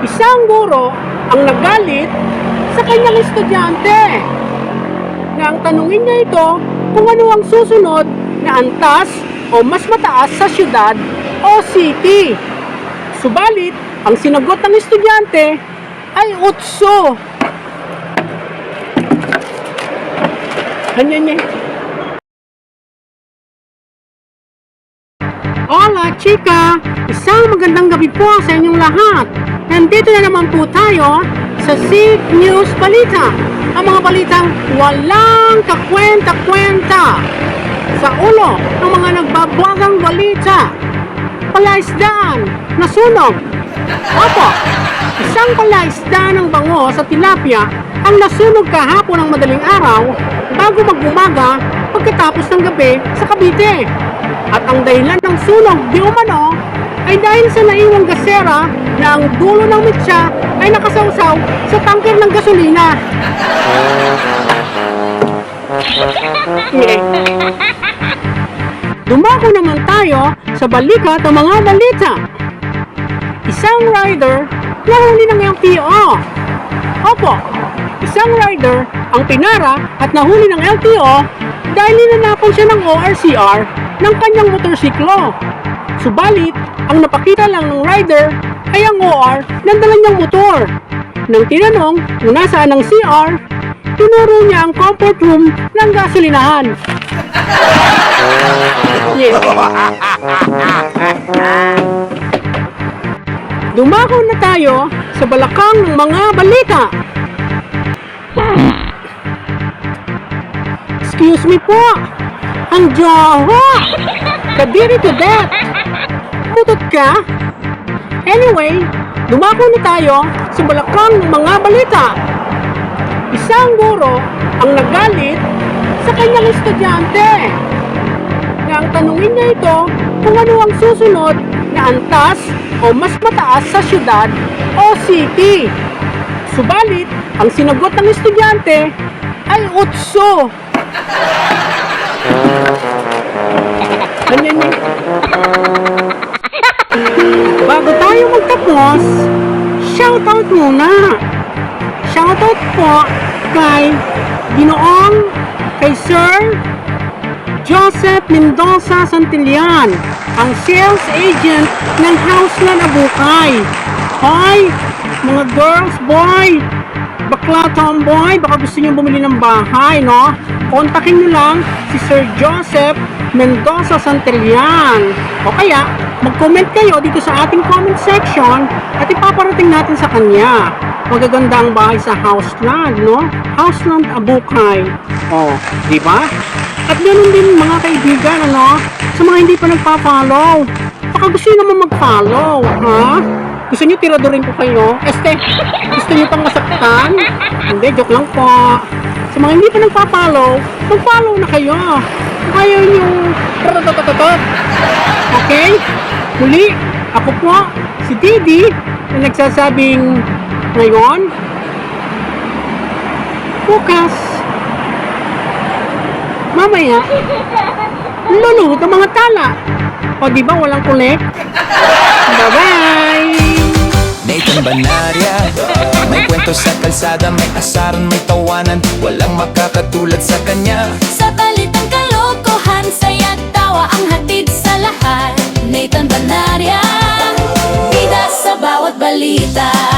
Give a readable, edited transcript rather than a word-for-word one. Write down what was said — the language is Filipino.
Isang guro ang nagalit sa kanyang estudyante na ang tanungin niya ito kung ano ang susunod na antas o mas mataas sa syudad o city. Subalit, ang sinagot ng estudyante ay utso. Ganyan niya. Hola, chika! Isang magandang gabi po sa inyong lahat. Nandito na naman po tayo sa Seed News Balita. Ang mga balitang walang kakwenta-kwenta sa ulo ng mga nagbabagang balita. Palaisdaan, nasunog. Opo, isang palaisdaan ng bango sa tilapia ang nasunog kahapon ng madaling araw bago mag-umaga pagkatapos ng gabi sa Cavite. At ang dahilan ng sunog di umano ay dahil sa naiwang gasera na ang dulo ng mitsa ay nakasawsaw sa tangker ng gasolina. Dumako naman tayo sa balikat ng mga balita. Isang rider nahuli ng LTO. Opo, isang rider ang pinara at nahuli ng LTO dahil ninanapan siya ng ORCR ng kanyang motorsiklo. Subalit, ang napakita lang ng rider ay ang OR ng dala niyang motor. Nang tinanong kung nasaan ang CR, tinuro niya ang comfort room ng gasolinahan. Dumako na tayo sa balakang ng mga balita. Excuse me po, ang jowa! Kadiri to that! Mutot ka? Anyway, dumako na tayo sa balakang ng mga balita. Isang guro ang nagalit sa kanyang estudyante na ang tanungin niya ito kung ano ang susunod na antas o mas mataas sa syudad o city. Subalit, ang sinagot ng estudyante ay utso. Ganyan yun. Bago tayo magtapos, shoutout muna. Shoutout po kay Ginoong, kay Sir Joseph Mendoza Santillan, ang sales agent ng Houseland Abukay. Hoy, mga girls, boy, bakla, tomboy, baka gusto niyo bumili ng bahay, no? Kontakin niyo lang si Sir Joseph Mendoza Santillan. O kaya, mag-comment kayo dito sa ating comment section at ipaparating natin sa kanya. Magaganda ang bahay sa Houseland, no? Houseland Abukay. O, di ba? At ganoon din mga kaibigan, ano? Sa mga hindi pa nagpa-follow. Baka gusto nyo naman mag-follow, ha? Gusto nyo tiradorin ko kayo? Gusto nyo pang masaktan? Hindi, joke lang po. Sa mga hindi pa nagpa-follow, mag-follow na kayo. Kung ayaw nyo, okay? Muli, ako po, si Didi, na nagsasabing ngayon, bukas, mamaya, lulunod ang mga tala. O diba walang collect? Bye-bye! Nathan Banaria, may kwento sa kalsada, may asaran, may tawanan, walang makakatulad sa kanya. Sa balitang kalokohan, saya't tawa ang hatid sa lahat. Nathan Banaria, bida sa bawat balita.